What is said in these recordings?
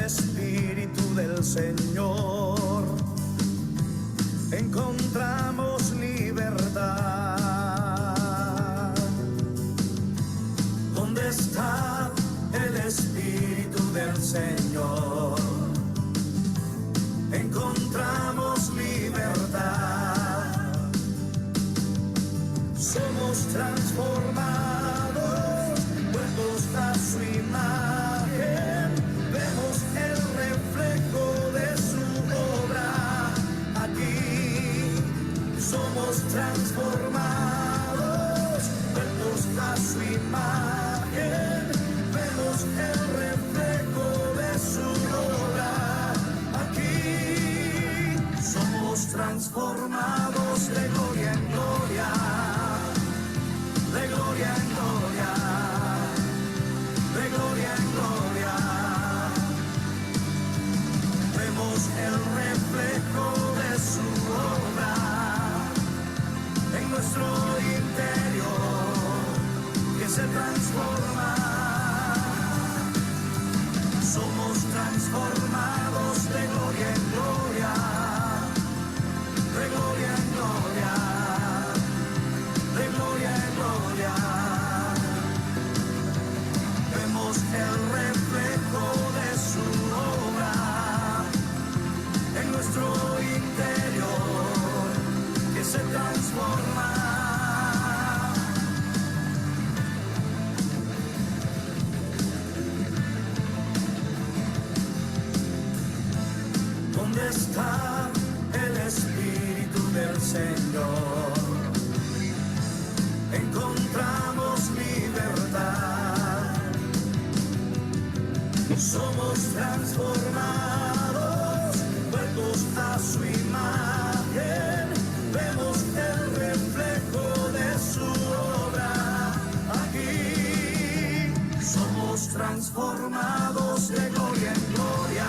Espíritu del Señor, encontramos libertad. ¿Dónde está el Espíritu del Señor? Encontramos libertad. Somos transformados, vueltos a su imagen. Vemos el reflejo de su obra aquí. Somos transformados, vueltos a su imagen. Vemos el reflejo de su obra aquí. Somos transformados de gloria en gloria, de gloria en gloria, de gloria en gloria. Vemos el reflejo de su obra en nuestro interior, que se transforma. Somos transformados de gloria en gloria, de gloria en gloria, de gloria en gloria. Vemos el reflejo de su obra en nuestro interior, que se transforma. ¿Dónde está el Espíritu del Señor? Encontramos libertad. Somos transformados, vueltos a su imagen. Vemos el reflejo de su obra aquí. Somos transformados de gloria en gloria,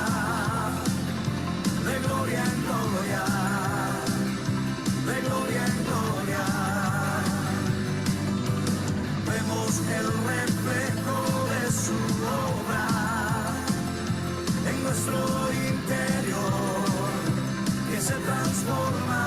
de gloria en gloria, de gloria en gloria. Vemos el reflejo de su obra en nuestro interior, que se transforma.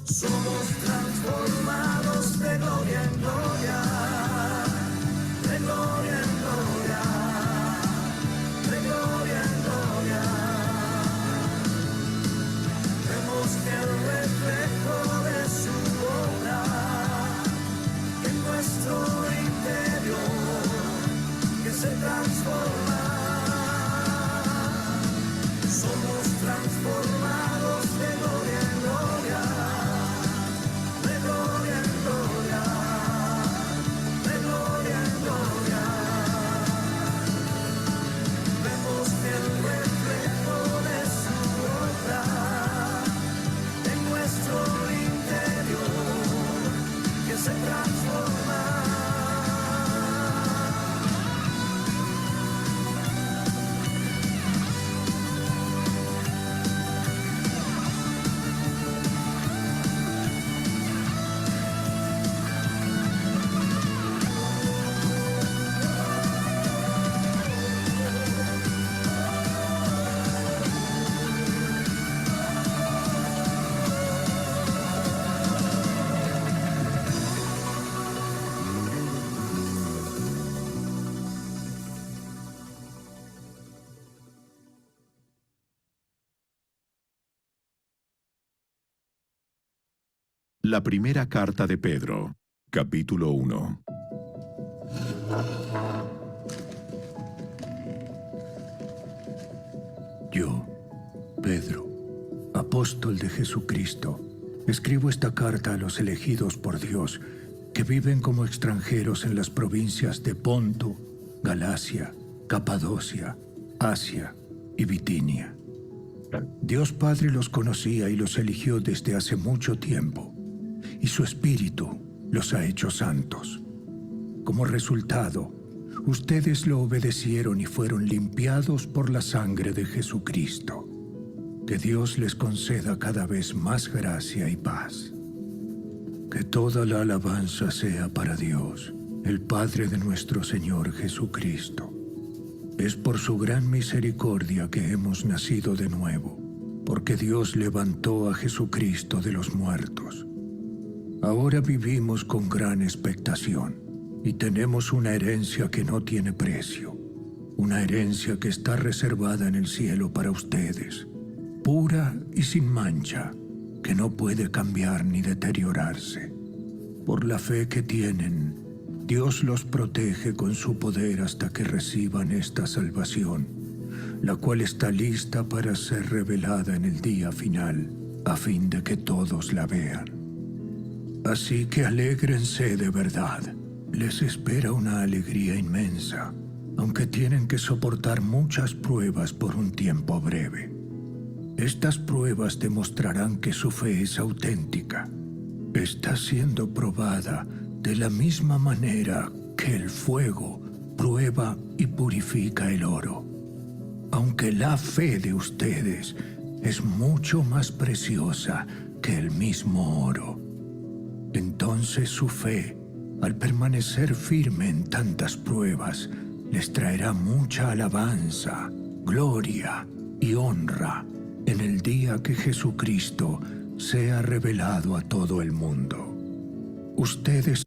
Somos transformados de gloria en gloria, de gloria en gloria, de gloria en gloria. Vemos el reflejo de su obra en nuestro interior, que se transforma. Somos transformados de gloria en gloria, de gloria en gloria, de gloria en gloria. Vemos el reflejo de su obra en nuestro interior, que se transforma. La primera carta de Pedro, capítulo 1. Yo, Pedro, apóstol de Jesucristo, escribo esta carta a los elegidos por Dios, que viven como extranjeros en las provincias de Ponto, Galacia, Capadocia, Asia y Bitinia. Dios Padre los conocía y los eligió desde hace mucho tiempo, y su Espíritu los ha hecho santos. Como resultado, ustedes lo obedecieron y fueron limpiados por la sangre de Jesucristo. Que Dios les conceda cada vez más gracia y paz. Que toda la alabanza sea para Dios, el Padre de nuestro Señor Jesucristo. Es por su gran misericordia que hemos nacido de nuevo, porque Dios levantó a Jesucristo de los muertos. Ahora vivimos con gran expectación y tenemos una herencia que no tiene precio, una herencia que está reservada en el cielo para ustedes, pura y sin mancha, que no puede cambiar ni deteriorarse. Por la fe que tienen, Dios los protege con su poder hasta que reciban esta salvación, la cual está lista para ser revelada en el día final, a fin de que todos la vean. Así que alégrense de verdad. Les espera una alegría inmensa, aunque tienen que soportar muchas pruebas por un tiempo breve. Estas pruebas demostrarán que su fe es auténtica. Está siendo probada de la misma manera que el fuego prueba y purifica el oro. Aunque la fe de ustedes es mucho más preciosa que el mismo oro. Entonces su fe, al permanecer firme en tantas pruebas, les traerá mucha alabanza, gloria y honra en el día que Jesucristo sea revelado a todo el mundo. Ustedes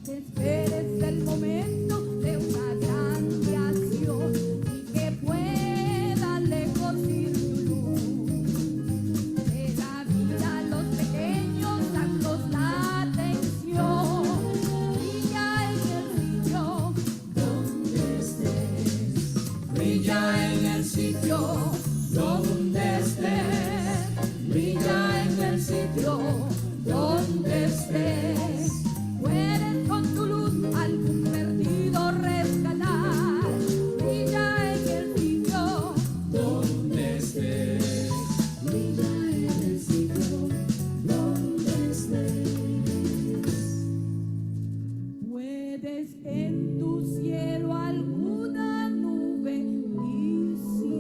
esperes el momento de una grande acción y que pueda lejos ir tu luz. De la vida a los pequeños, danos la atención. Brilla en el sitio donde estés. Brilla en el sitio donde estés. Brilla en el sitio donde estés. Puedes con tu luz algún perdido rescatar. Brilla en el sitio donde estés. Brilla en el sitio donde estés. Puedes en tu cielo alguna nube disipar.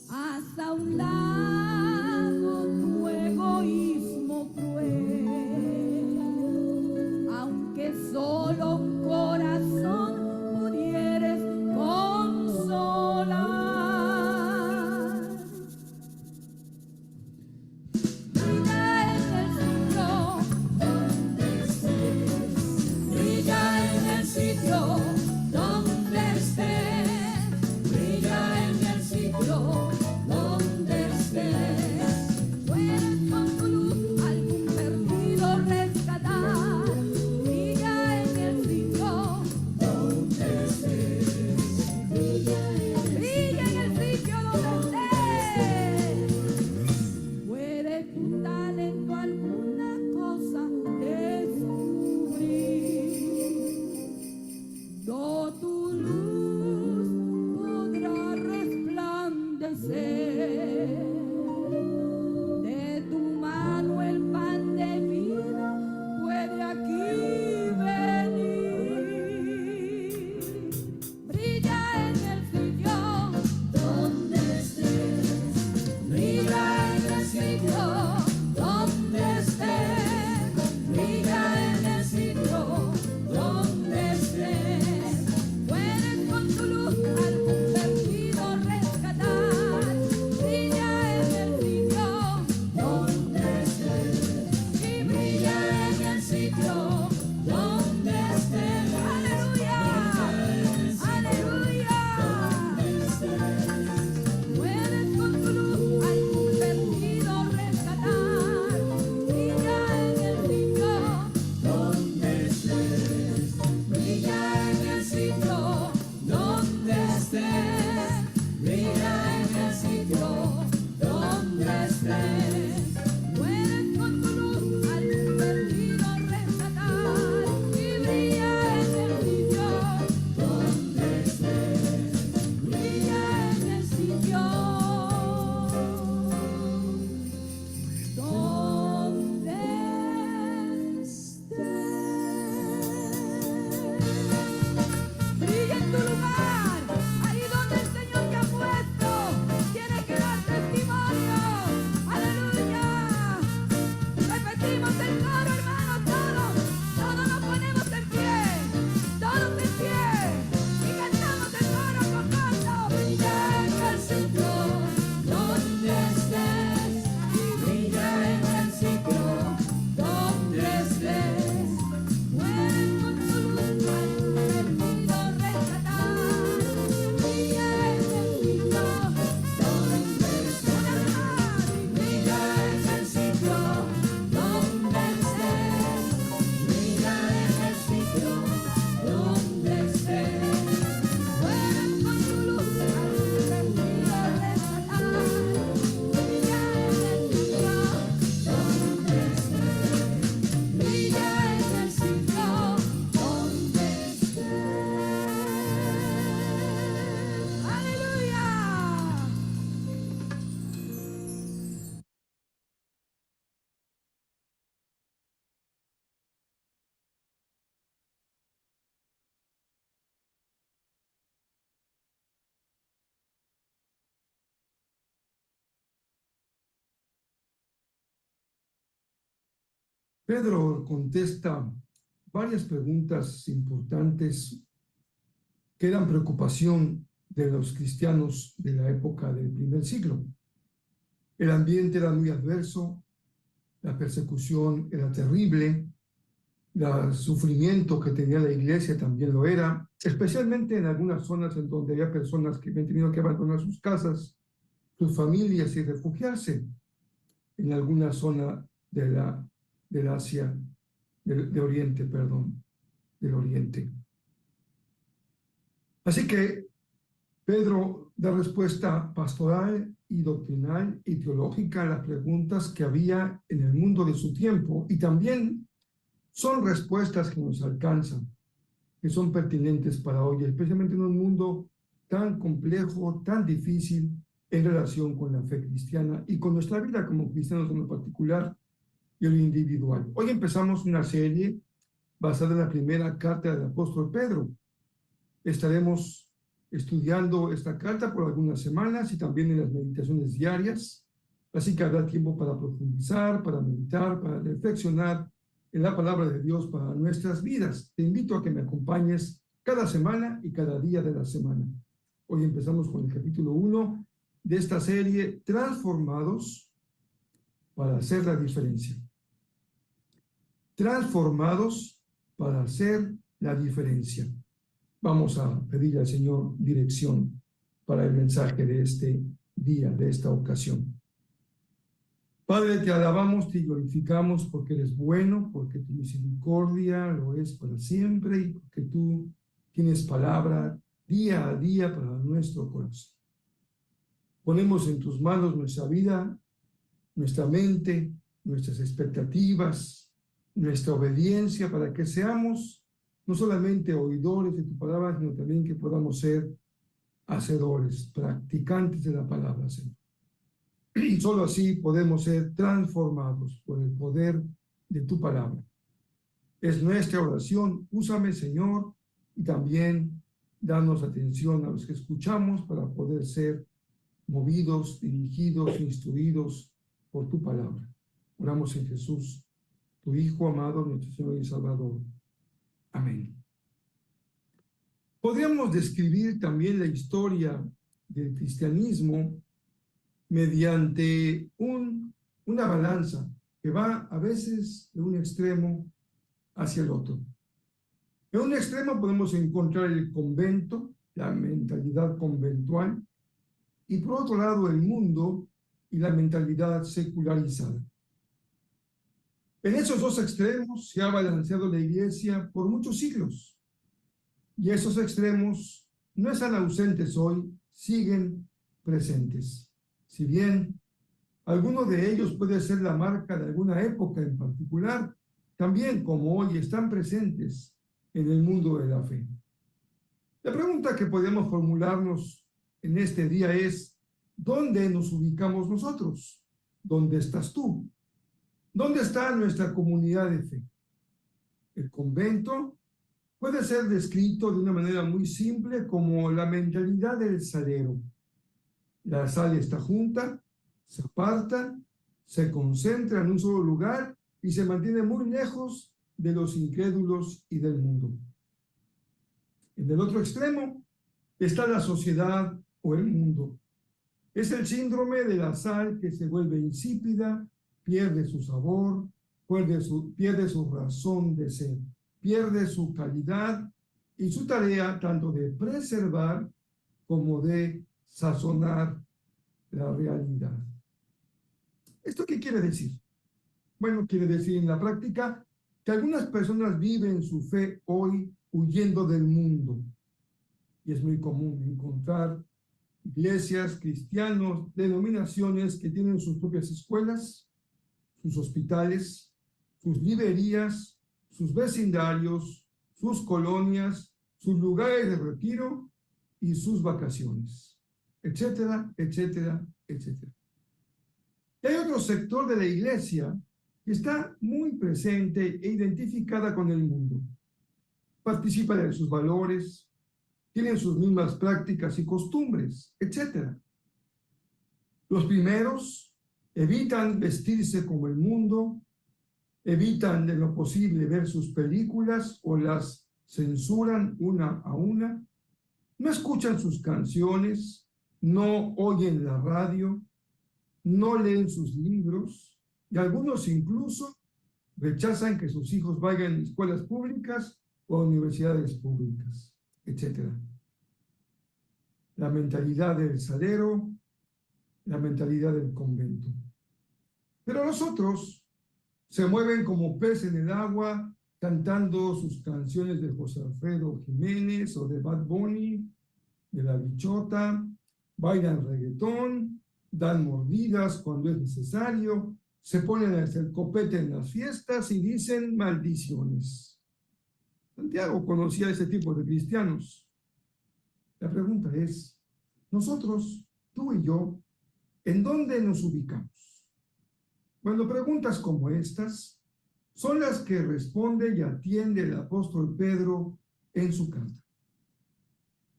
Hasta un lado tu egoísmo cruel, aunque solo un corazón pudieres consolar. Brilla en el sitio donde estés. Brilla en el sitio donde estés. Brilla en el sitio donde estés. Puedes con tu luz algún perdido rescatar. Brilla en el sitio donde estés. Brilla en el sitio donde estés. Puede tu talento alguna cosa descubrir. Do tu luz podrá resplandecer. De tu mano el pan de vida puede aquí venir. Brilla en el sitio donde estés. Brilla en el sitio donde estés. Brilla en el sitio donde estés. Puedes con tu luz algún perdido rescatar. Brilla Puedes con tu luz al perdido rescatar y brilla en el sitio donde estés, brilla en el sitio donde estés. Brilla en tu lugar, ahí donde el Señor te ha puesto. Tienes que dar testimonio. Aleluya. Repetimos el coro, hermanos, todos nos ponemos en pie, todos en pie, y cantamos el coro con gozo. Brilla en el sitio donde estés, y brilla en el sitio donde estés. Puedes con tu luz al perdido rescatar, brilla en el sitio donde estés. Una vez más, brilla en el sitio donde estés, brilla en el sitio donde estés. Puedes con tu luz al perdido rescatar, brilla en el sitio donde estés, brilla en el sitio donde estés. Aleluya. Pedro contesta varias preguntas importantes que eran preocupación de los cristianos de la época del primer siglo. El ambiente era muy adverso, la persecución era terrible, el sufrimiento que tenía la iglesia también lo era, especialmente en algunas zonas en donde había personas que habían tenido que abandonar sus casas, sus familias y refugiarse en alguna zona del Asia, del Oriente, perdón, del Oriente. Así que Pedro da respuesta pastoral y doctrinal y teológica a las preguntas que había en el mundo de su tiempo, y también son respuestas que nos alcanzan, que son pertinentes para hoy, especialmente en un mundo tan complejo, tan difícil en relación con la fe cristiana y con nuestra vida como cristianos en lo particular y en lo individual. Hoy empezamos una serie basada en la primera carta del apóstol Pedro. Estaremos estudiando esta carta por algunas semanas y también en las meditaciones diarias, así que habrá tiempo para profundizar, para meditar, para reflexionar en la palabra de Dios para nuestras vidas. Te invito a que me acompañes cada semana y cada día de la semana. Hoy empezamos con el capítulo 1 de esta serie, Transformados para hacer la diferencia. Transformados para hacer la diferencia. Vamos a pedirle al Señor dirección para el mensaje de este día, de esta ocasión. Padre, te alabamos, te glorificamos porque eres bueno, porque tu misericordia lo es para siempre y porque tú tienes palabra día a día para nuestro corazón. Ponemos en tus manos nuestra vida, nuestra mente, nuestras expectativas, nuestra obediencia, para que seamos no solamente oidores de tu palabra, sino también que podamos ser hacedores, practicantes de la palabra, Señor. Y solo así podemos ser transformados por el poder de tu palabra. Es nuestra oración. Úsame, Señor, y también danos atención a los que escuchamos para poder ser movidos, dirigidos, instruidos por tu palabra. Oramos en Jesús, tu Hijo amado, nuestro Señor y Salvador. Amén. Podríamos describir también la historia del cristianismo mediante una balanza que va a veces de un extremo hacia el otro. En un extremo podemos encontrar el convento, la mentalidad conventual, y por otro lado el mundo y la mentalidad secularizada. En esos dos extremos se ha balanceado la iglesia por muchos siglos, y esos extremos no están ausentes hoy, siguen presentes. Si bien Alguno de ellos puede ser la marca de alguna época en particular, también como hoy están presentes en el mundo de la fe. La pregunta que podemos formularnos en este día es, ¿dónde nos ubicamos nosotros? ¿Dónde estás tú? ¿Dónde está nuestra comunidad de fe? El convento puede ser descrito de una manera muy simple como la mentalidad del salero. La sal está junta, se aparta, se concentra en un solo lugar y se mantiene muy lejos de los incrédulos y del mundo. En el otro extremo está la sociedad o el mundo. Es el síndrome de la sal que se vuelve insípida, pierde su sabor, pierde su razón de ser, pierde su calidad y su tarea tanto de preservar como de sazonar la realidad. ¿Esto qué quiere decir? Bueno, quiere decir en la práctica que algunas personas viven su fe hoy huyendo del mundo. Y es muy común encontrar iglesias, cristianos, denominaciones que tienen sus propias escuelas, sus hospitales, sus librerías, sus vecindarios, sus colonias, sus lugares de retiro y sus vacaciones, etcétera, etcétera, etcétera. Y hay otro sector de la iglesia que está muy presente e identificada con el mundo. Participa de sus valores, tienen sus mismas prácticas y costumbres, etcétera. Los primeros evitan vestirse como el mundo, evitan de lo posible ver sus películas o las censuran una a una, no escuchan sus canciones, no oyen la radio, no leen sus libros y algunos incluso rechazan que sus hijos vayan a escuelas públicas o a universidades públicas, etc. La mentalidad del salero, la mentalidad del convento. Pero los otros se mueven como pez en el agua, cantando sus canciones de José Alfredo Jiménez o de Bad Bunny, de La Bichota, bailan reggaetón, dan mordidas cuando es necesario, se ponen a hacer copete en las fiestas y dicen maldiciones. Santiago conocía a ese tipo de cristianos. La pregunta es, nosotros, tú y yo, ¿en dónde nos ubicamos? Bueno, preguntas como estas son las que responde y atiende el apóstol Pedro en su carta.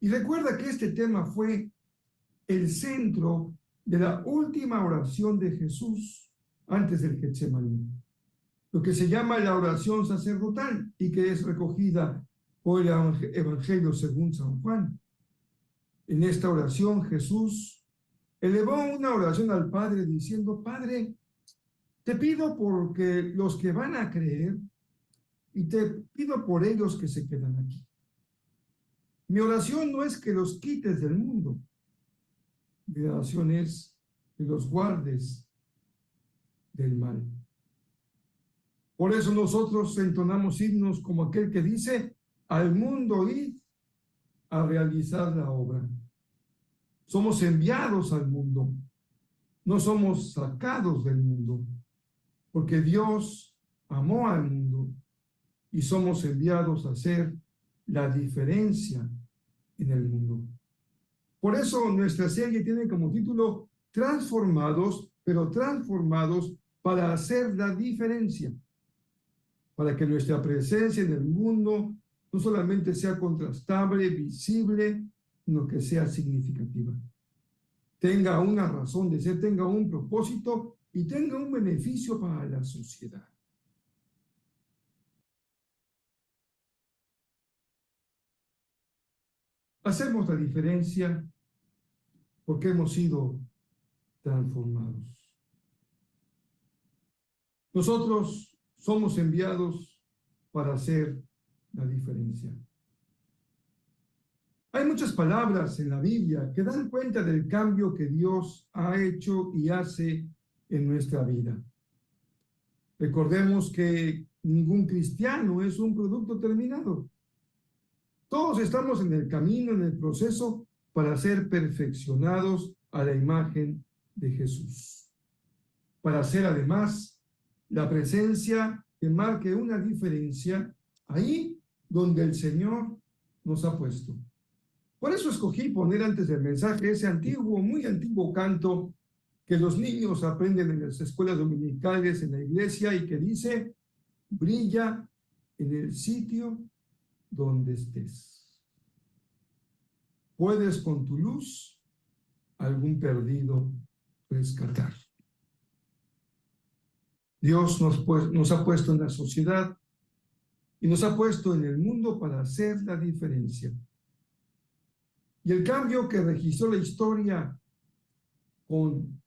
Y recuerda que este tema fue el centro de la última oración de Jesús antes del Getsemaní, lo que se llama la oración sacerdotal y que es recogida por el Evangelio según San Juan. En esta oración Jesús elevó una oración al Padre diciendo, Padre, te pido porque los que van a creer y te pido por ellos que se quedan aquí. Mi oración no es que los quites del mundo. Mi oración es que los guardes del mal. Por eso nosotros entonamos himnos como aquel que dice, al mundo id a realizar la obra. Somos enviados al mundo, no somos sacados del mundo, porque Dios amó al mundo y somos enviados a hacer la diferencia en el mundo. Por eso nuestra serie tiene como título Transformados, pero transformados para hacer la diferencia, para que nuestra presencia en el mundo no solamente sea contrastable, visible, sino que sea significativa. Tenga una razón de ser, tenga un propósito y tenga un beneficio para la sociedad. Hacemos la diferencia porque hemos sido transformados. Nosotros somos enviados para hacer la diferencia. Hay muchas palabras en la Biblia que dan cuenta del cambio que Dios ha hecho y hace en nuestra vida. Recordemos que ningún cristiano es un producto terminado. Todos estamos en el camino, en el proceso para ser perfeccionados a la imagen de Jesús. para ser además la presencia que marque una diferencia ahí donde el Señor nos ha puesto. Por eso escogí poner antes del mensaje ese antiguo, muy antiguo canto que los niños aprenden en las escuelas dominicales, en la iglesia, y que dice: brilla en el sitio donde estés. Puedes con tu luz algún perdido rescatar. Dios nos ha puesto en la sociedad y nos ha puesto en el mundo para hacer la diferencia. Y el cambio que registró la historia con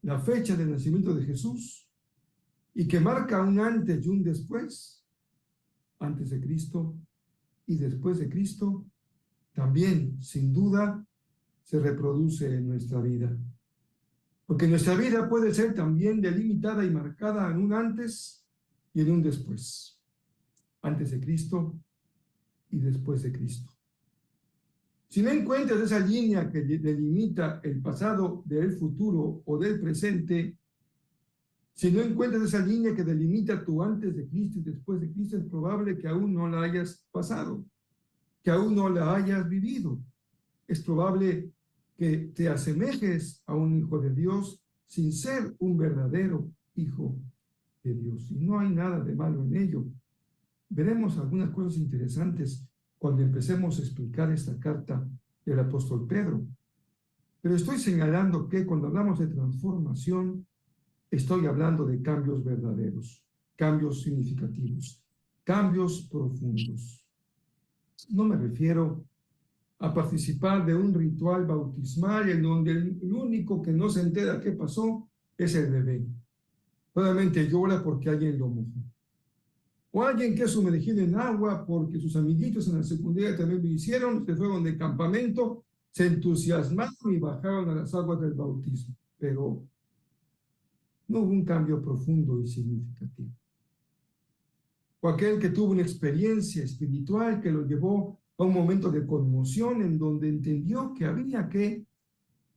la fecha del nacimiento de Jesús y que marca un antes y un después, antes de Cristo y después de Cristo, también, sin duda, se reproduce en nuestra vida. Porque nuestra vida puede ser también delimitada y marcada en un antes y en un después. Antes de Cristo y después de Cristo. Si no encuentras esa línea que delimita el pasado del futuro o del presente, si no encuentras esa línea que delimita tu antes de Cristo y después de Cristo, es probable que aún no la hayas pasado, que aún no la hayas vivido. Es probable que te asemejes a un hijo de Dios sin ser un verdadero hijo de Dios. Y no hay nada de malo en ello. Veremos algunas cosas interesantes cuando empecemos a explicar esta carta del apóstol Pedro. Pero estoy señalando que cuando hablamos de transformación, estoy hablando de cambios verdaderos, cambios significativos, cambios profundos. No me refiero a participar de un ritual bautismal en donde el único que no se entera qué pasó es el bebé. Solamente llora porque alguien lo mojó. O alguien que es sumergido en agua porque sus amiguitos en la secundaria también lo hicieron, se fueron de campamento, se entusiasmaron y bajaron a las aguas del bautismo. Pero no hubo un cambio profundo y significativo. O aquel que tuvo una experiencia espiritual que lo llevó a un momento de conmoción en donde entendió que había que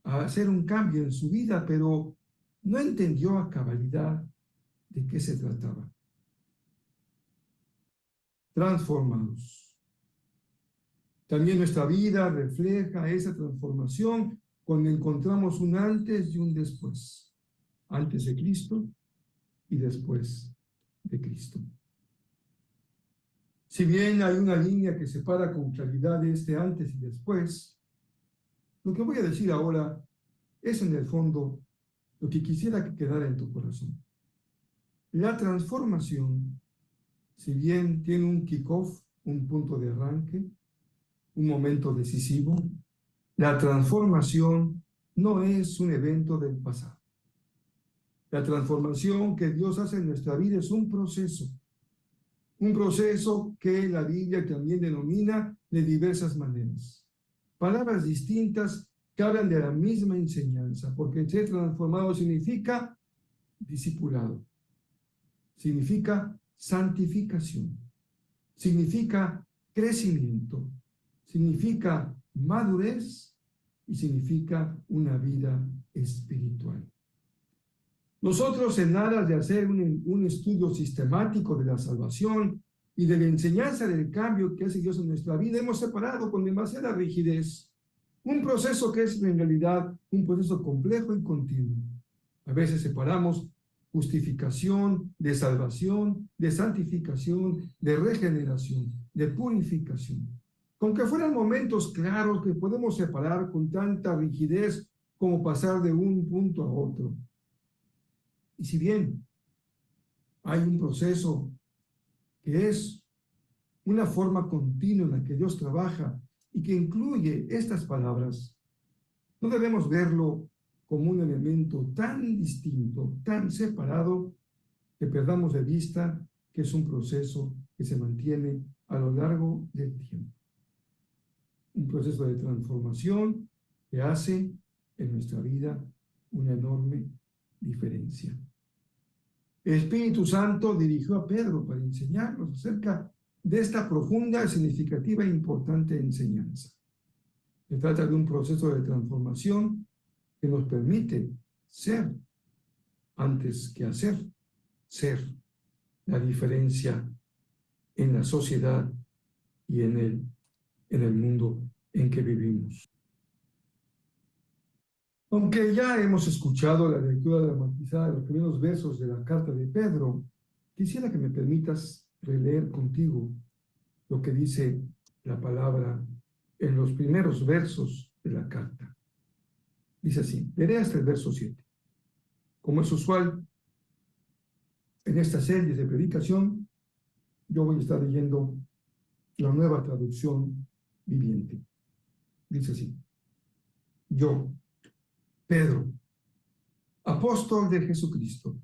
hacer un cambio en su vida, pero no entendió a cabalidad de qué se trataba. Transformados. También nuestra vida refleja esa transformación cuando encontramos un antes y un después. Antes de Cristo y después de Cristo. Si bien hay una línea que separa con claridad este antes y después, lo que voy a decir ahora es en el fondo lo que quisiera que quedara en tu corazón. La transformación, si bien tiene un kick-off, un punto de arranque, un momento decisivo, la transformación no es un evento del pasado. La transformación que Dios hace en nuestra vida es un proceso que la Biblia también denomina de diversas maneras. Palabras distintas que hablan de la misma enseñanza, porque ser transformado significa discipulado, significa santificación, significa crecimiento, significa madurez y significa una vida espiritual. Nosotros, en aras de hacer un estudio sistemático de la salvación y de la enseñanza del cambio que hace Dios en nuestra vida, hemos separado con demasiada rigidez un proceso que es en realidad un proceso complejo y continuo. A veces separamos justificación, de salvación, de santificación, de regeneración, de purificación. Con que fueran momentos claros que podemos separar con tanta rigidez como pasar de un punto a otro. Y si bien hay un proceso que es una forma continua en la que Dios trabaja y que incluye estas palabras, no debemos verlo como un elemento tan distinto, tan separado, que perdamos de vista que es un proceso que se mantiene a lo largo del tiempo. Un proceso de transformación que hace en nuestra vida una enorme diferencia. El Espíritu Santo dirigió a Pedro para enseñarnos acerca de esta profunda, significativa e importante enseñanza. Se trata de un proceso de transformación que nos permite ser antes que hacer, ser la diferencia en la sociedad y en el mundo en que vivimos. Aunque ya hemos escuchado la lectura dramatizada de los primeros versos de la carta de Pedro, quisiera que me permitas releer contigo lo que dice la palabra en los primeros versos de la carta. Dice así, leeré hasta el verso 7. Como es usual en esta serie de predicación, yo voy a estar leyendo la Nueva Traducción Viviente. Dice así, yo, Pedro, apóstol de Jesucristo,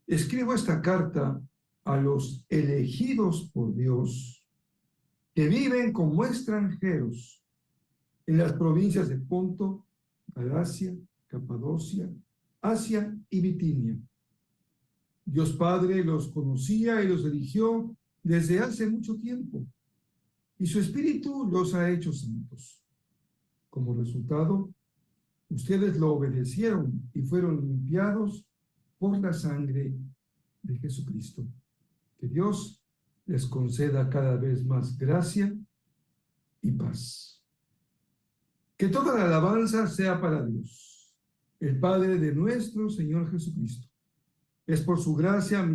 escribo esta carta a los elegidos por Dios que viven como extranjeros en las provincias de Ponto, Galacia, Capadocia, Asia y Bitinia. Dios Padre los conocía y los eligió desde hace mucho tiempo, y su Espíritu los ha hecho santos. Como resultado, ustedes lo obedecieron y fueron limpiados por la sangre de Jesucristo. Que Dios les conceda cada vez más gracia y paz. Que toda la alabanza sea para Dios, el Padre de nuestro Señor Jesucristo. Es por su gracia,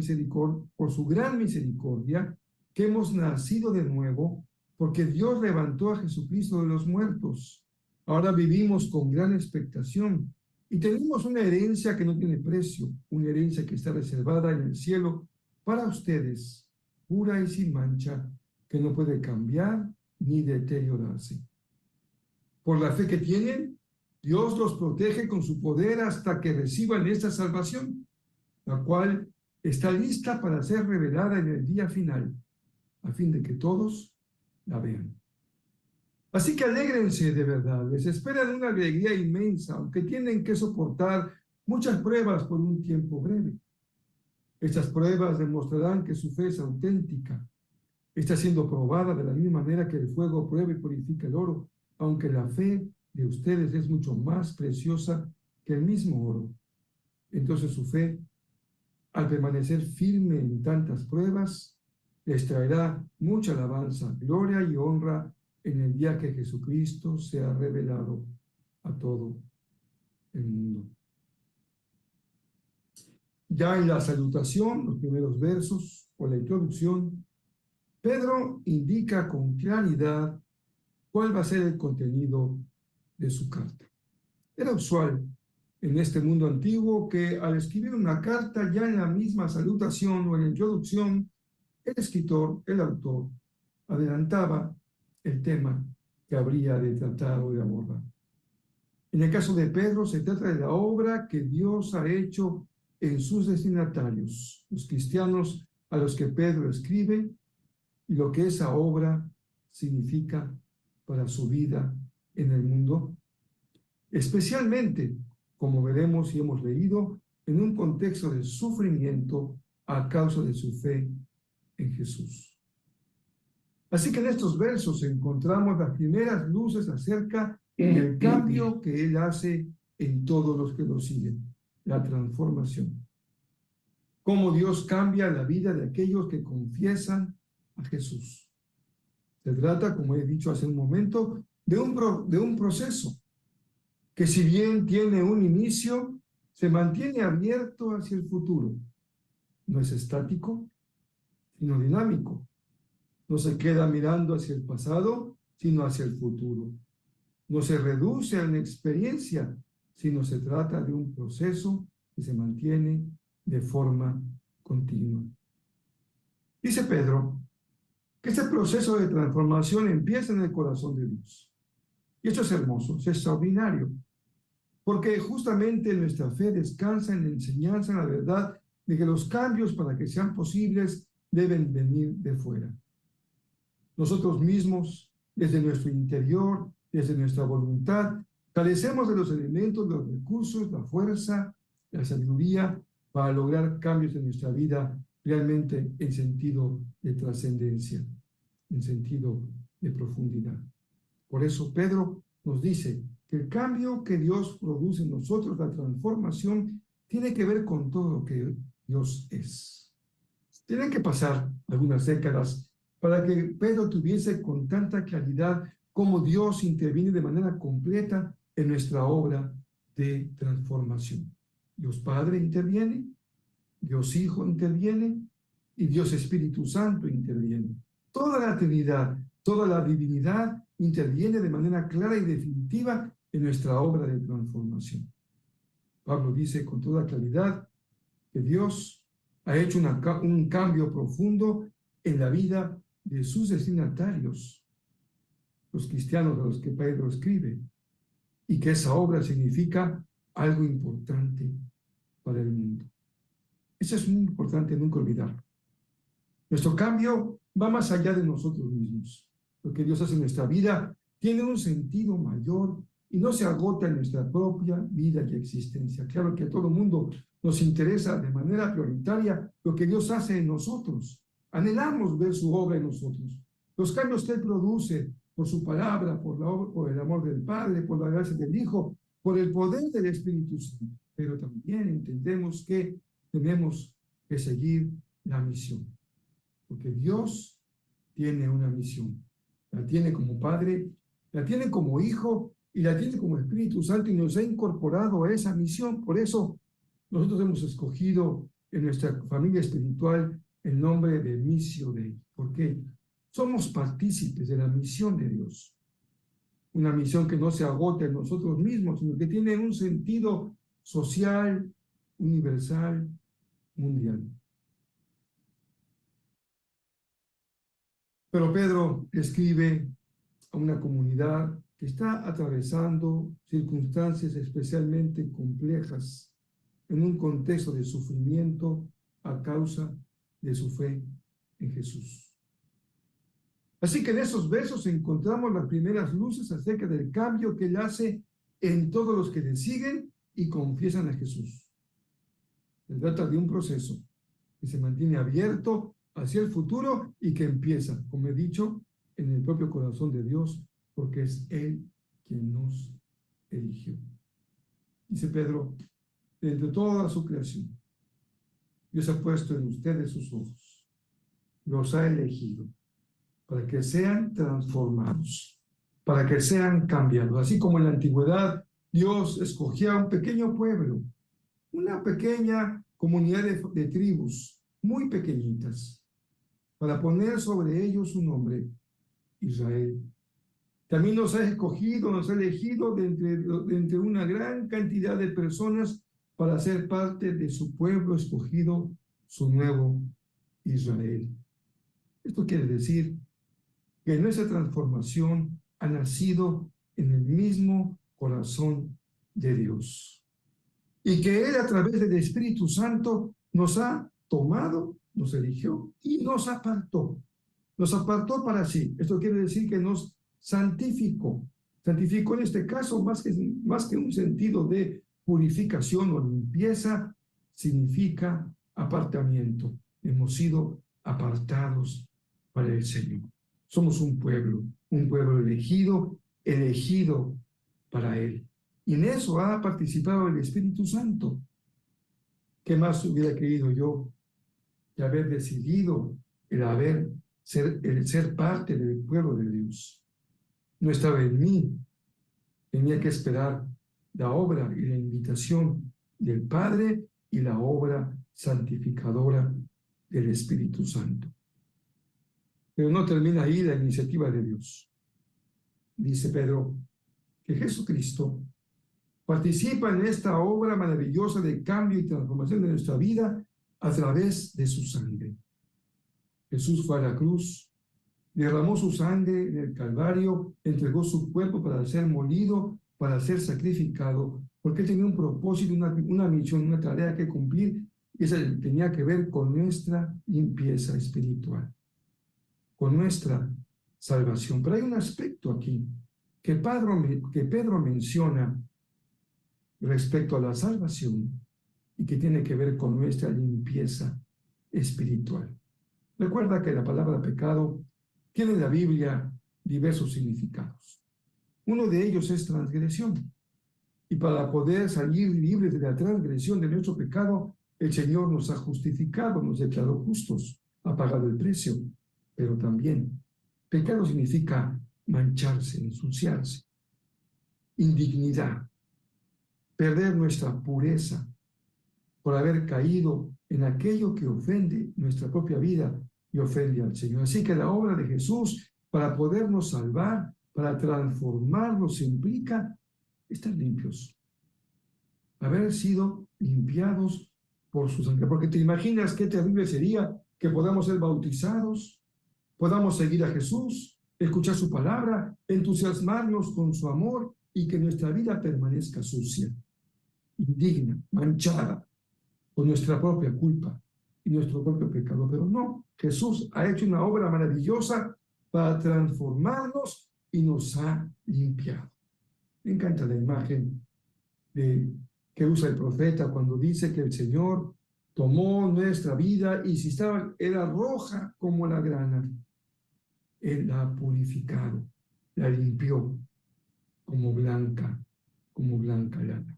por su gran misericordia, que hemos nacido de nuevo, porque Dios levantó a Jesucristo de los muertos. Ahora vivimos con gran expectación y tenemos una herencia que no tiene precio, una herencia que está reservada en el cielo para ustedes, pura y sin mancha, que no puede cambiar ni deteriorarse. Por la fe que tienen, Dios los protege con su poder hasta que reciban esta salvación, la cual está lista para ser revelada en el día final, a fin de que todos la vean. Así que alégrense de verdad, les esperan una alegría inmensa, aunque tienen que soportar muchas pruebas por un tiempo breve. Estas pruebas demostrarán que su fe es auténtica. Está siendo probada de la misma manera que el fuego prueba y purifica el oro, aunque la fe de ustedes es mucho más preciosa que el mismo oro. Entonces su fe, al permanecer firme en tantas pruebas, les traerá mucha alabanza, gloria y honra en el día que Jesucristo sea revelado a todo el mundo. Ya en la salutación, los primeros versos o la introducción, Pedro indica con claridad cuál va a ser el contenido de su carta. Era usual en este mundo antiguo que al escribir una carta, ya en la misma salutación o en la introducción, el escritor, el autor, adelantaba el tema que habría de tratar o de abordar. En el caso de Pedro, se trata de la obra que Dios ha hecho en sus destinatarios, los cristianos a los que Pedro escribe, y lo que esa obra significa para su vida en el mundo, especialmente, como veremos y hemos leído, en un contexto de sufrimiento a causa de su fe en Jesús. Así que en estos versos encontramos las primeras luces acerca del cambio que Él hace en todos los que lo siguen, la transformación. Cómo Dios cambia la vida de aquellos que confiesan a Jesús. Se trata, como he dicho hace un momento, de un proceso que, si bien tiene un inicio, se mantiene abierto hacia el futuro. No es estático, sino dinámico. No se queda mirando hacia el pasado, sino hacia el futuro. No se reduce a una experiencia, sino se trata de un proceso que se mantiene de forma continua. Dice Pedro que este proceso de transformación empieza en el corazón de Dios. Y esto es hermoso, es extraordinario, porque justamente nuestra fe descansa en la enseñanza, en la verdad, de que los cambios, para que sean posibles, deben venir de fuera. Nosotros mismos, desde nuestro interior, desde nuestra voluntad, carecemos de los elementos, los recursos, la fuerza, la sabiduría para lograr cambios en nuestra vida realmente en sentido de trascendencia, en sentido de profundidad. Por eso Pedro nos dice que el cambio que Dios produce en nosotros, la transformación, tiene que ver con todo lo que Dios es. Tienen que pasar algunas décadas para que Pedro tuviese con tanta claridad cómo Dios interviene de manera completa en nuestra obra de transformación. Dios Padre interviene, Dios Hijo interviene y Dios Espíritu Santo interviene. Toda la Trinidad, toda la divinidad interviene de manera clara y definitiva en nuestra obra de transformación. Pablo dice con toda claridad que Dios ha hecho un cambio profundo en la vida de sus destinatarios, los cristianos a los que Pedro escribe, y que esa obra significa algo importante para el mundo. Eso es muy importante nunca olvidarlo. Nuestro cambio va más allá de nosotros mismos. Lo que Dios hace en nuestra vida tiene un sentido mayor y no se agota en nuestra propia vida y existencia. Claro que a todo mundo nos interesa de manera prioritaria lo que Dios hace en nosotros. Anhelamos ver su obra en nosotros. Los cambios que Él produce por su palabra, por el amor del Padre, por la gracia del Hijo, por el poder del Espíritu Santo. Pero también entendemos que tenemos que seguir la misión. Porque Dios tiene una misión. La tiene como Padre, la tiene como Hijo y la tiene como Espíritu Santo y nos ha incorporado a esa misión. Por eso nosotros hemos escogido en nuestra familia espiritual el nombre de Missio Dei. ¿Por qué? Somos partícipes de la misión de Dios. Una misión que no se agota en nosotros mismos, sino que tiene un sentido social, universal, mundial. Pero Pedro escribe a una comunidad que está atravesando circunstancias especialmente complejas en un contexto de sufrimiento a causa de su fe en Jesús. Así que en esos versos encontramos las primeras luces acerca del cambio que Él hace en todos los que le siguen y confiesan a Jesús. Se trata de un proceso que se mantiene abierto hacia el futuro y que empieza, como he dicho, en el propio corazón de Dios, porque es Él quien nos eligió. Dice Pedro, de entre toda su creación, Dios ha puesto en ustedes sus ojos, los ha elegido para que sean transformados, para que sean cambiados. Así como en la antigüedad Dios escogía un pequeño pueblo, una pequeña comunidad de tribus muy pequeñitas, para poner sobre ellos su nombre, Israel. También nos ha escogido, nos ha elegido de entre una gran cantidad de personas para ser parte de su pueblo escogido, su nuevo Israel. Esto quiere decir que nuestra transformación ha nacido en el mismo corazón de Dios. Y que Él a través del Espíritu Santo nos ha tomado, nos eligió y nos apartó. Nos apartó para sí. Esto quiere decir que nos santificó. Santificó en este caso más que un sentido de purificación o limpieza, significa apartamiento. Hemos sido apartados para el Señor. Somos un pueblo elegido para Él. Y en eso ha participado el Espíritu Santo. ¿Qué más hubiera querido yo de haber decidido el ser parte del pueblo de Dios? No estaba en mí. Tenía que esperar la obra y la invitación del Padre y la obra santificadora del Espíritu Santo. Pero no termina ahí la iniciativa de Dios. Dice Pedro que Jesucristo participa en esta obra maravillosa de cambio y transformación de nuestra vida a través de su sangre. Jesús fue a la cruz, derramó su sangre en el Calvario, entregó su cuerpo para ser molido, para ser sacrificado, porque Él tenía un propósito, una misión, una tarea que cumplir, y esa tenía que ver con nuestra limpieza espiritual, con nuestra salvación. Pero hay un aspecto aquí que Pedro menciona respecto a la salvación y que tiene que ver con nuestra limpieza espiritual. Recuerda que la palabra pecado tiene en la Biblia diversos significados. Uno de ellos es transgresión. Y para poder salir libres de la transgresión de nuestro pecado, el Señor nos ha justificado, nos declaró justos, ha pagado el precio. Pero también, pecado significa mancharse, ensuciarse, indignidad, perder nuestra pureza por haber caído en aquello que ofende nuestra propia vida y ofende al Señor. Así que la obra de Jesús para podernos salvar, para transformarnos, implica estar limpios, haber sido limpiados por su sangre. Porque te imaginas qué terrible sería que podamos ser bautizados, podamos seguir a Jesús, escuchar su palabra, entusiasmarnos con su amor y que nuestra vida permanezca sucia, indigna, manchada con nuestra propia culpa y nuestro propio pecado. Pero no, Jesús ha hecho una obra maravillosa para transformarnos y nos ha limpiado. Me encanta la imagen que usa el profeta cuando dice que el Señor tomó nuestra vida y si era roja como la grana, Él la ha purificado, la limpió como blanca lana.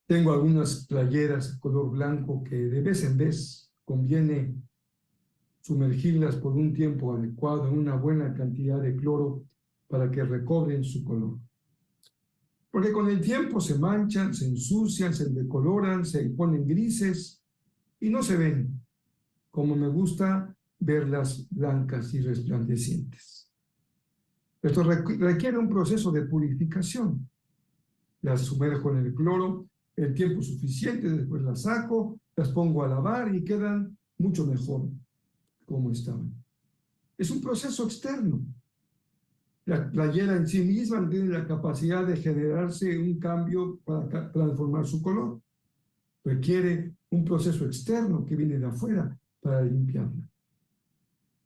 Tengo algunas playeras color blanco que de vez en vez conviene sumergirlas por un tiempo adecuado en una buena cantidad de cloro para que recobren su color. Porque con el tiempo se manchan, se ensucian, se decoloran, se ponen grises y no se ven como me gusta verlas blancas y resplandecientes. Esto requiere un proceso de purificación. Las sumerjo en el cloro el tiempo suficiente, después las saco, las pongo a lavar y quedan mucho mejor como estaban. Es un proceso externo. La playera en sí misma no tiene la capacidad de generarse un cambio para transformar su color. Requiere un proceso externo que viene de afuera para limpiarla.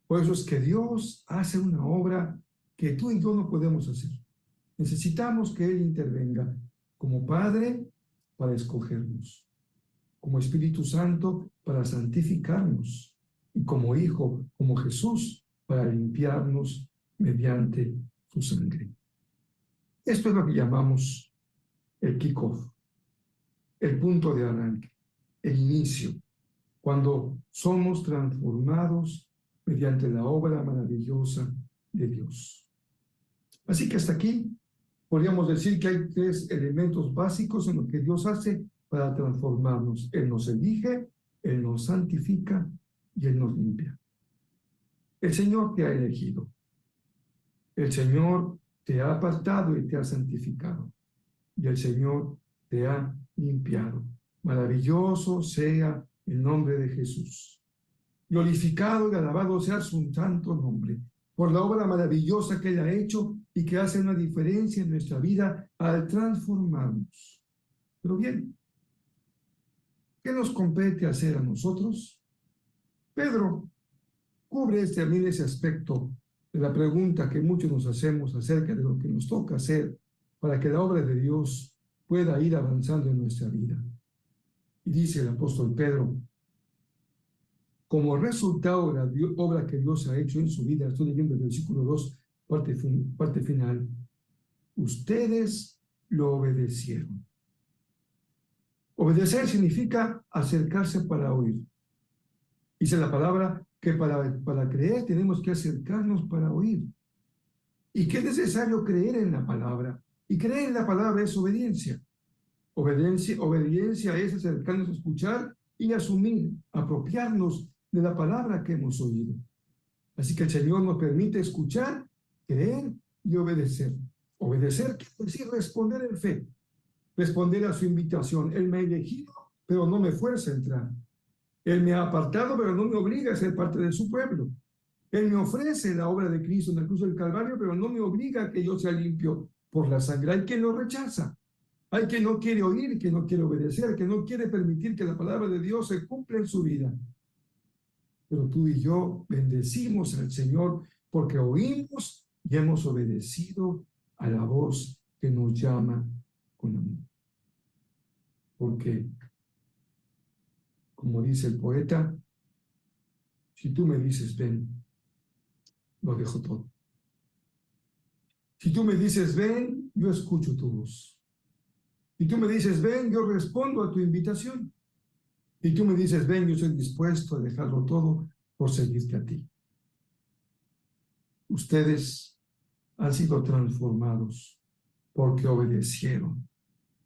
Por eso es que Dios hace una obra que tú y yo no podemos hacer. Necesitamos que Él intervenga como Padre para escogernos, como Espíritu Santo para santificarnos y como Hijo, como Jesús, para limpiarnos mediante su sangre. Esto es lo que llamamos el kick-off, el punto de arranque, el inicio, cuando somos transformados mediante la obra maravillosa de Dios. Así que hasta aquí podríamos decir que hay 3 elementos básicos en lo que Dios hace para transformarnos. Él nos elige, Él nos santifica y Él nos limpia. El Señor te ha elegido. El Señor te ha apartado y te ha santificado. Y el Señor te ha limpiado. Maravilloso sea el nombre de Jesús. Glorificado y alabado sea su santo nombre, por la obra maravillosa que Él ha hecho y que hace una diferencia en nuestra vida al transformarnos. Pero bien, ¿qué nos compete hacer a nosotros? Pedro cubre también ese aspecto de la pregunta que muchos nos hacemos acerca de lo que nos toca hacer para que la obra de Dios pueda ir avanzando en nuestra vida. Y dice el apóstol Pedro, como resultado de la obra que Dios ha hecho en su vida, estoy leyendo el versículo 2, parte final, ustedes lo obedecieron. Obedecer significa acercarse para oír. Dice la palabra que para creer tenemos que acercarnos para oír. Y que es necesario creer en la palabra. Y creer en la palabra es obediencia. Obediencia es acercarnos a escuchar y asumir, apropiarnos de la palabra que hemos oído. Así que el Señor nos permite escuchar, creer y obedecer. Obedecer quiere decir responder en fe, responder a su invitación. Él me ha elegido, pero no me fuerza a entrar. Él me ha apartado, pero no me obliga a ser parte de su pueblo. Él me ofrece la obra de Cristo en la cruz del Calvario, pero no me obliga a que yo sea limpio por la sangre. Hay quien lo rechaza. Hay quien no quiere oír, que no quiere obedecer, que no quiere permitir que la palabra de Dios se cumpla en su vida. Pero tú y yo bendecimos al Señor porque oímos y hemos obedecido a la voz que nos llama con amor. Porque, como dice el poeta, si tú me dices ven, lo dejo todo. Si tú me dices ven, yo escucho tu voz. Y tú me dices, ven, yo respondo a tu invitación. Y tú me dices, ven, yo estoy dispuesto a dejarlo todo por seguirte a ti. Ustedes han sido transformados porque obedecieron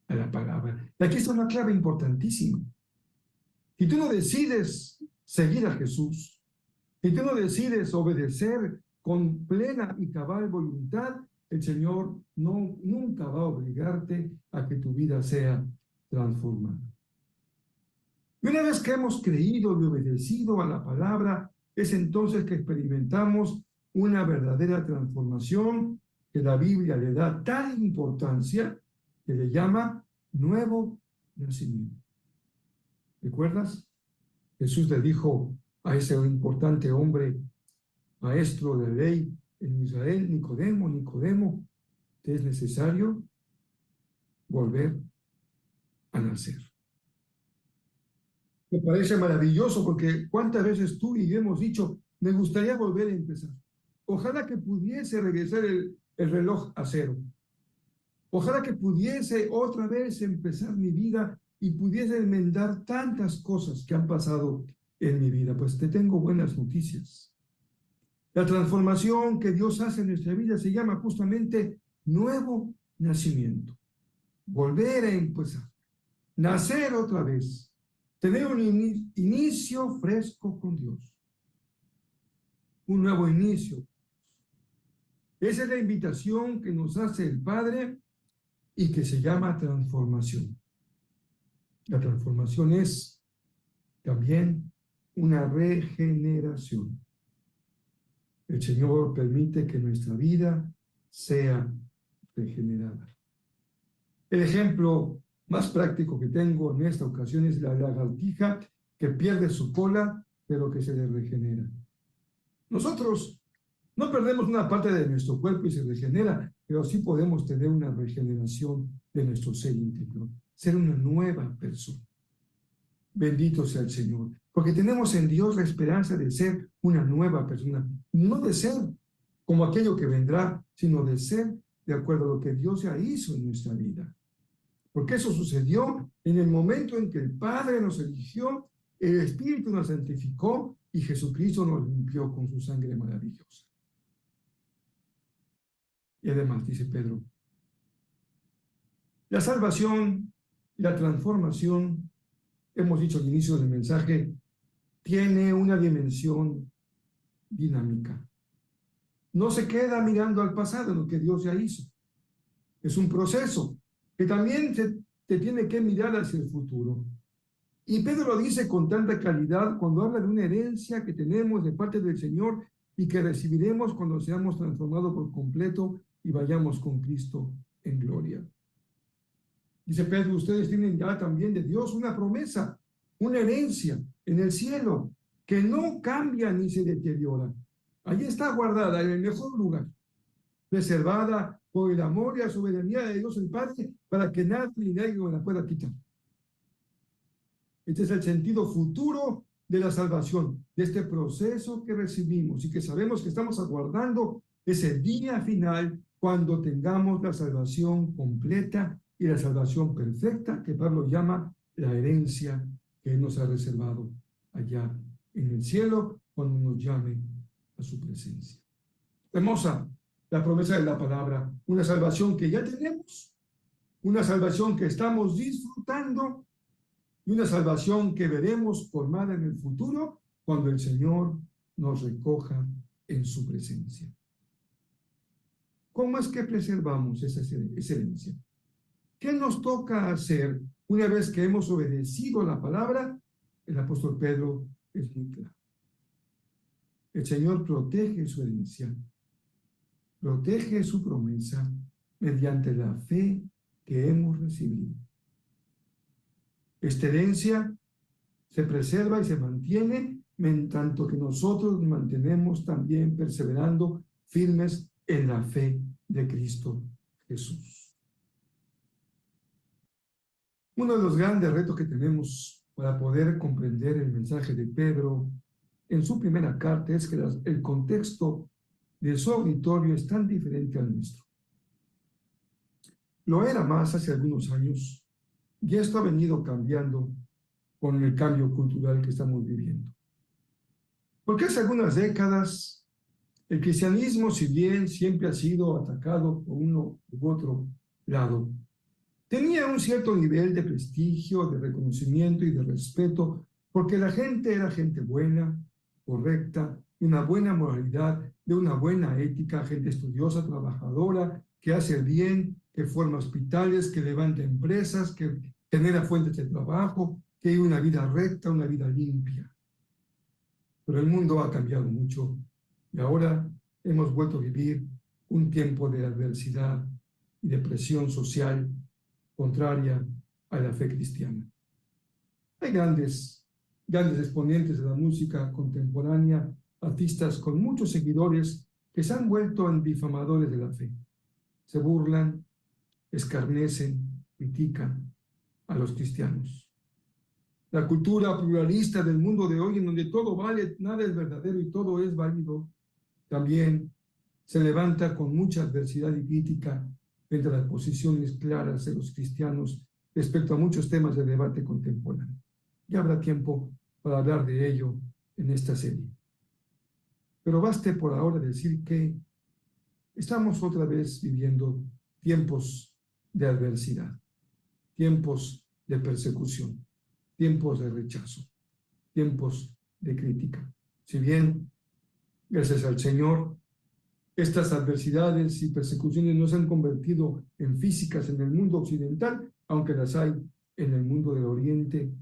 a la palabra. Y aquí está una clave importantísima. Si tú no decides seguir a Jesús, si tú no decides obedecer con plena y cabal voluntad, el Señor nunca va a obligarte a que tu vida sea transformada. Y una vez que hemos creído y obedecido a la palabra, es entonces que experimentamos una verdadera transformación que la Biblia le da tal importancia que le llama nuevo nacimiento. ¿Recuerdas? Jesús le dijo a ese importante hombre, maestro de ley en Israel, Nicodemo, te es necesario volver a nacer. Me parece maravilloso porque cuántas veces tú y yo hemos dicho, me gustaría volver a empezar. Ojalá que pudiese regresar el reloj a cero. Ojalá que pudiese otra vez empezar mi vida y pudiese enmendar tantas cosas que han pasado en mi vida. Pues te tengo buenas noticias. La transformación que Dios hace en nuestra vida se llama justamente nuevo nacimiento. Volver a empezar. Nacer otra vez. Tener un inicio fresco con Dios. Un nuevo inicio. Esa es la invitación que nos hace el Padre y que se llama transformación. La transformación es también una regeneración. El Señor permite que nuestra vida sea regenerada. El ejemplo más práctico que tengo en esta ocasión es la lagartija que pierde su cola, pero que se le regenera. Nosotros no perdemos una parte de nuestro cuerpo y se regenera, pero sí podemos tener una regeneración de nuestro ser interior, ser una nueva persona. Bendito sea el Señor, porque tenemos en Dios la esperanza de ser una nueva persona, no de ser como aquello que vendrá, sino de ser de acuerdo a lo que Dios ya hizo en nuestra vida. Porque eso sucedió en el momento en que el Padre nos eligió, el Espíritu nos santificó y Jesucristo nos limpió con su sangre maravillosa. Y además, dice Pedro, la salvación, la transformación, hemos dicho al inicio del mensaje, tiene una dimensión dinámica. No se queda mirando al pasado, lo que Dios ya hizo. Es un proceso que también te tiene que mirar hacia el futuro. Y Pedro lo dice con tanta claridad cuando habla de una herencia que tenemos de parte del Señor y que recibiremos cuando seamos transformados por completo y vayamos con Cristo en gloria. Dice Pedro, ustedes tienen ya también de Dios una promesa, una herencia en el cielo que no cambia ni se deteriora. Allí está guardada en el mejor lugar, preservada por el amor y la soberanía de Dios el Padre, para que nadie ni nadie la pueda quitar. Este es el sentido futuro de la salvación, de este proceso que recibimos y que sabemos que estamos aguardando ese día final cuando tengamos la salvación completa y la salvación perfecta que Pablo llama la herencia que Él nos ha reservado allá en el cielo cuando nos llame a su presencia. Hermosa la promesa de la palabra, una salvación que ya tenemos, una salvación que estamos disfrutando y una salvación que veremos formada en el futuro cuando el Señor nos recoja en su presencia. ¿Cómo es que preservamos esa herencia? ¿Qué nos toca hacer una vez que hemos obedecido la palabra? El apóstol Pedro es muy claro. El Señor protege su herencia, protege su promesa mediante la fe que hemos recibido. Esta herencia se preserva y se mantiene en tanto que nosotros nos mantenemos también perseverando firmes en la fe de Cristo Jesús. Uno de los grandes retos que tenemos para poder comprender el mensaje de Pedro en su primera carta es que el contexto de su auditorio es tan diferente al nuestro. Lo era más hace algunos años, y esto ha venido cambiando con el cambio cultural que estamos viviendo. Porque hace algunas décadas el cristianismo, si bien siempre ha sido atacado por uno u otro lado, tenía un cierto nivel de prestigio, de reconocimiento y de respeto, porque la gente era gente buena, correcta, de una buena moralidad, de una buena ética, gente estudiosa, trabajadora, que hace bien, que forma hospitales, que levanta empresas, que genera fuentes de trabajo, que vive una vida recta, una vida limpia. Pero el mundo ha cambiado mucho y ahora hemos vuelto a vivir un tiempo de adversidad y de presión social contraria a la fe cristiana. Hay grandes exponentes de la música contemporánea, artistas con muchos seguidores que se han vuelto en difamadores de la fe. Se burlan, escarnecen, critican a los cristianos. La cultura pluralista del mundo de hoy, en donde todo vale, nada es verdadero y todo es válido, también se levanta con mucha adversidad y crítica frente a las posiciones claras de los cristianos respecto a muchos temas de debate contemporáneo. Ya habrá tiempo para hablar de ello en esta serie. Pero baste por ahora decir que estamos otra vez viviendo tiempos de adversidad, tiempos de persecución, tiempos de rechazo, tiempos de crítica. Si bien, gracias al Señor, estas adversidades y persecuciones no se han convertido en físicas en el mundo occidental, aunque las hay en el mundo del Oriente,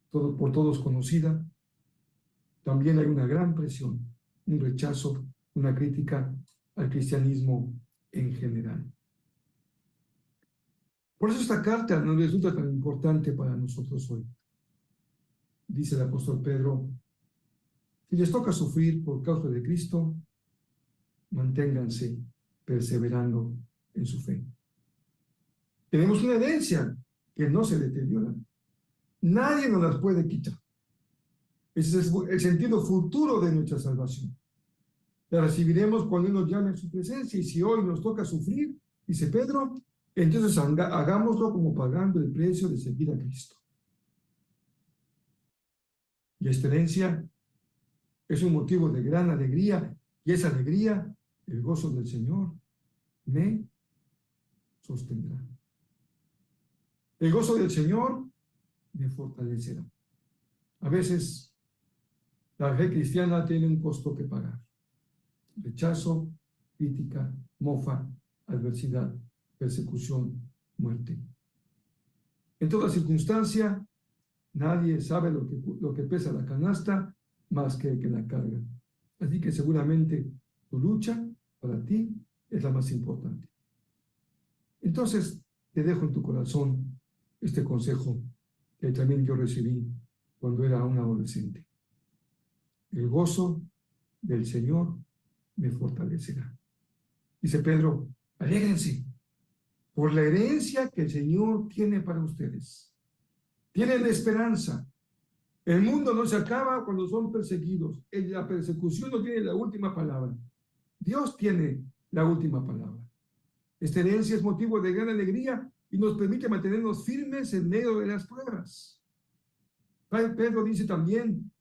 por todos conocida, también hay una gran presión, un rechazo, una crítica al cristianismo en general. Por eso esta carta nos resulta tan importante para nosotros hoy. Dice el apóstol Pedro, si les toca sufrir por causa de Cristo, manténganse perseverando en su fe. Tenemos una herencia que no se deteriora. Nadie nos las puede quitar. Ese es el sentido futuro de nuestra salvación. La recibiremos cuando Él nos llame a su presencia, y si hoy nos toca sufrir, dice Pedro, entonces hagámoslo como pagando el precio de seguir a Cristo. Y esta herencia es un motivo de gran alegría, y esa alegría, el gozo del Señor, me sostendrá. El gozo del Señor me fortalecerá. A veces la fe cristiana tiene un costo que pagar. Rechazo, crítica, mofa, adversidad, persecución, muerte. En toda circunstancia, nadie sabe lo que pesa la canasta más que el que la carga. Así que seguramente tu lucha para ti es la más importante. Entonces, te dejo en tu corazón este consejo que también yo recibí cuando era un adolescente. El gozo del Señor me fortalecerá. Dice Pedro, alégrense por la herencia que el Señor tiene para ustedes. Tienen esperanza. El mundo no se acaba cuando son perseguidos. La persecución no tiene la última palabra. Dios tiene la última palabra. Esta herencia es motivo de gran alegría y nos permite mantenernos firmes en medio de las pruebas. Pedro dice también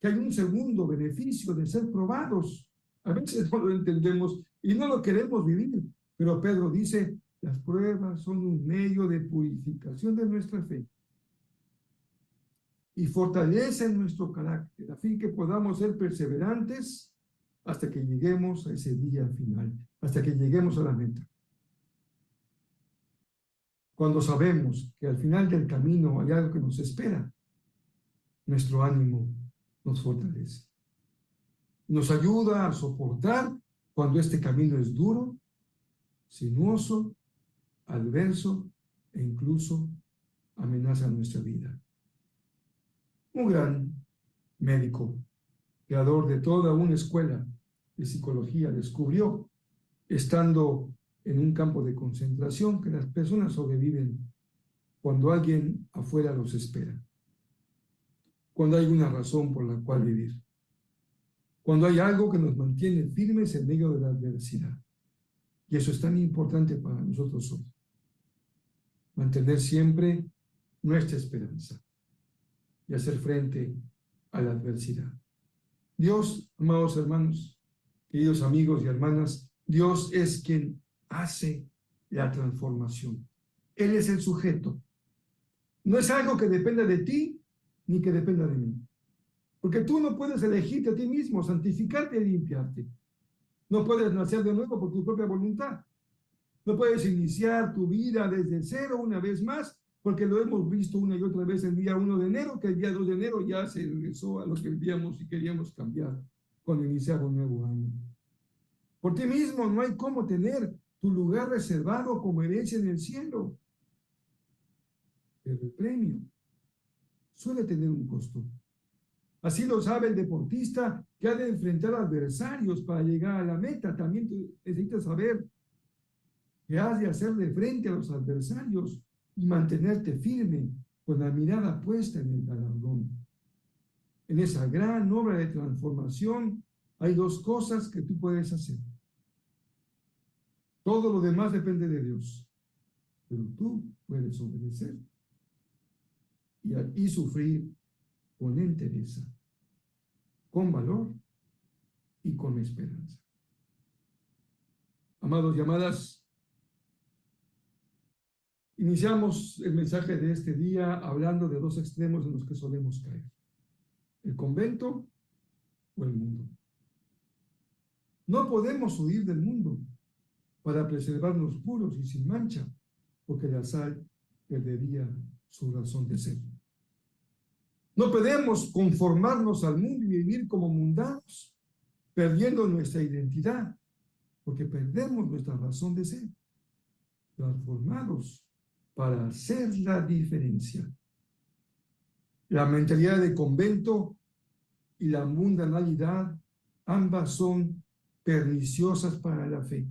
que hay un segundo beneficio de ser probados. A veces no lo entendemos y no lo queremos vivir, pero Pedro dice, las pruebas son un medio de purificación de nuestra fe y fortalecen nuestro carácter, a fin que podamos ser perseverantes hasta que lleguemos a ese día final, hasta que lleguemos a la meta. Cuando sabemos que al final del camino hay algo que nos espera, nuestro ánimo nos fortalece. Nos ayuda a soportar cuando este camino es duro, sinuoso, adverso e incluso amenaza nuestra vida. Un gran médico, creador de toda una escuela de psicología, descubrió, estando en un campo de concentración, que las personas sobreviven cuando alguien afuera los espera, cuando hay una razón por la cual vivir, cuando hay algo que nos mantiene firmes en medio de la adversidad. Y eso es tan importante para nosotros hoy. mantener siempre nuestra esperanza y hacer frente a la adversidad. Dios, amados hermanos, queridos amigos y hermanas, Dios es quien hace la transformación. Él es el sujeto. No es algo que dependa de ti ni que dependa de mí. Porque tú no puedes elegirte a ti mismo, santificarte y limpiarte. No puedes nacer de nuevo por tu propia voluntad. No puedes iniciar tu vida desde cero una vez más, porque lo hemos visto una y otra vez el día 1 de enero, que el día 2 de enero ya se regresó a lo que vivíamos y queríamos cambiar cuando iniciaba un nuevo año. Por ti mismo no hay cómo tener tu lugar reservado como herencia en el cielo. Pero el premio suele tener un costo. Así lo sabe el deportista que ha de enfrentar adversarios para llegar a la meta. También tú necesitas saber que has de hacerle frente a los adversarios y mantenerte firme con la mirada puesta en el galardón. En esa gran obra de transformación hay dos cosas que tú puedes hacer. Todo lo demás depende de Dios, pero tú puedes obedecer y sufrir con entereza, con valor y con esperanza. Amados y amadas, iniciamos el mensaje de este día hablando de dos extremos en los que solemos caer: el convento o el mundo. No podemos huir del mundo para preservarnos puros y sin mancha, porque la sal perdería su razón de ser. No podemos conformarnos al mundo y vivir como mundanos, perdiendo nuestra identidad, porque perdemos nuestra razón de ser. Transformados para hacer la diferencia. La mentalidad de convento y la mundanalidad, ambas son perniciosas para la fe,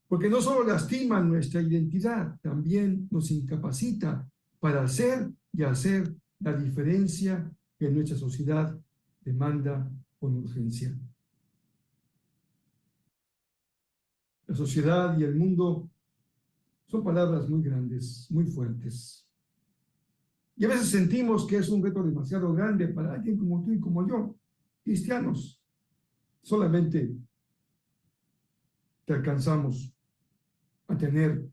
porque no solo lastiman nuestra identidad, también nos incapacita para hacer y hacer la diferencia que nuestra sociedad demanda con urgencia. La sociedad y el mundo son palabras muy grandes, muy fuertes. Y a veces sentimos que es un reto demasiado grande para alguien como tú y como yo, cristianos. Solamente te alcanzamos a tener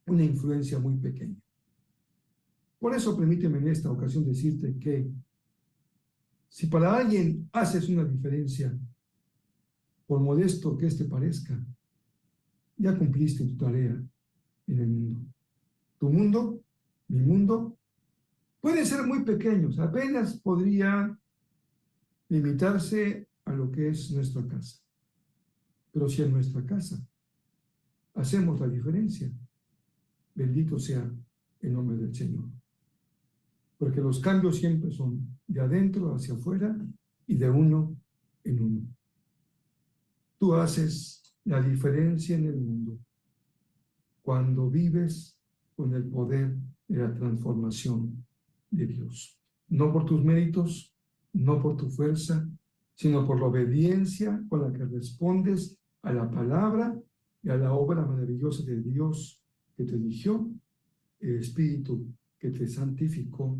una influencia muy pequeña. Por eso permíteme en esta ocasión decirte que si para alguien haces una diferencia, por modesto que éste parezca, ya cumpliste tu tarea en el mundo. Tu mundo, mi mundo, pueden ser muy pequeños, apenas podría limitarse a lo que es nuestra casa. Pero si en nuestra casa hacemos la diferencia, bendito sea el nombre del Señor. Porque los cambios siempre son de adentro hacia afuera y de uno en uno. Tú haces la diferencia en el mundo cuando vives con el poder de la transformación de Dios. No por tus méritos, no por tu fuerza, sino por la obediencia con la que respondes a la palabra y a la obra maravillosa de Dios que te eligió, el Espíritu que te santificó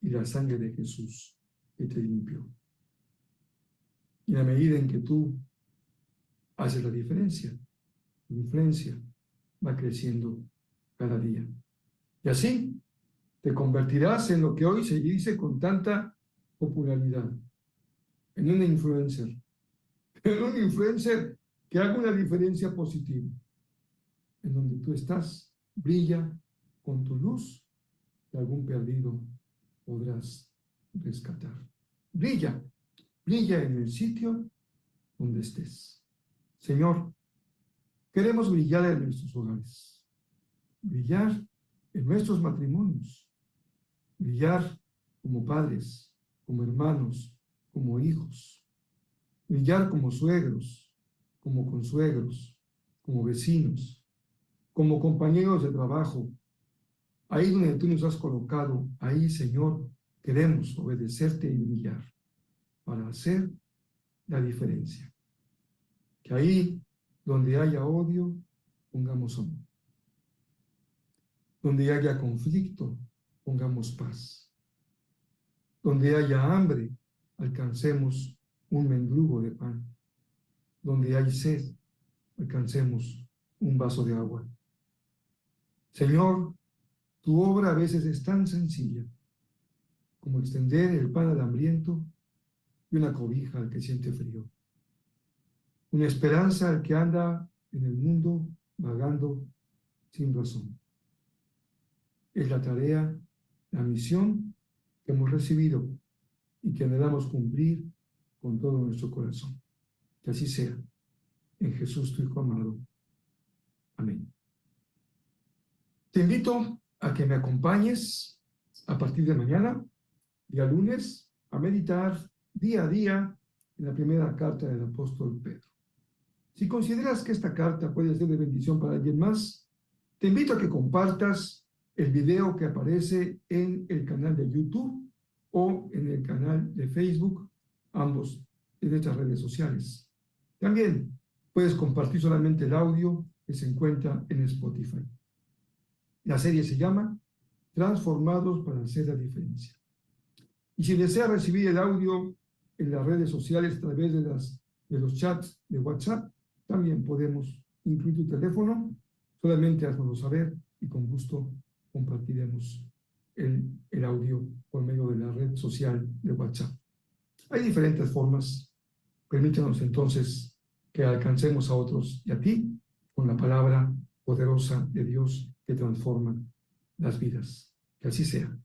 y la sangre de Jesús que te limpió. Y a medida en que tú haces la diferencia, tu influencia va creciendo cada día. Y así te convertirás en lo que hoy se dice con tanta popularidad, en un influencer. En un influencer que haga una diferencia positiva. En donde tú estás, brilla con tu luz, que algún perdido podrás rescatar. Brilla, brilla en el sitio donde estés. Señor, queremos brillar en nuestros hogares, brillar en nuestros matrimonios, brillar como padres, como hermanos, como hijos, brillar como suegros, como consuegros, como vecinos, como compañeros de trabajo. Ahí donde tú nos has colocado, ahí, Señor, queremos obedecerte y brillar para hacer la diferencia. Que ahí donde haya odio, pongamos amor. Donde haya conflicto, pongamos paz. Donde haya hambre, alcancemos un mendrugo de pan. Donde hay sed, alcancemos un vaso de agua. Señor, tu obra a veces es tan sencilla como extender el pan al hambriento y una cobija al que siente frío. Una esperanza al que anda en el mundo vagando sin razón. Es la tarea, la misión que hemos recibido y que anhelamos cumplir con todo nuestro corazón. Que así sea. En Jesús, tu Hijo amado. Amén. Te invito a que me acompañes a partir de mañana, día lunes, a meditar día a día en la primera carta del apóstol Pedro. Si consideras que esta carta puede ser de bendición para alguien más, te invito a que compartas el video que aparece en el canal de YouTube o en el canal de Facebook, ambos en estas redes sociales. También puedes compartir solamente el audio que se encuentra en Spotify. La serie se llama Transformados para hacer la diferencia. Y si deseas recibir el audio en las redes sociales a través de los chats de WhatsApp, también podemos incluir tu teléfono. Solamente haznoslo saber y con gusto compartiremos el audio por medio de la red social de WhatsApp. Hay diferentes formas. Permítanos entonces que alcancemos a otros y a ti con la palabra poderosa de Dios que transforma las vidas. Que así sea.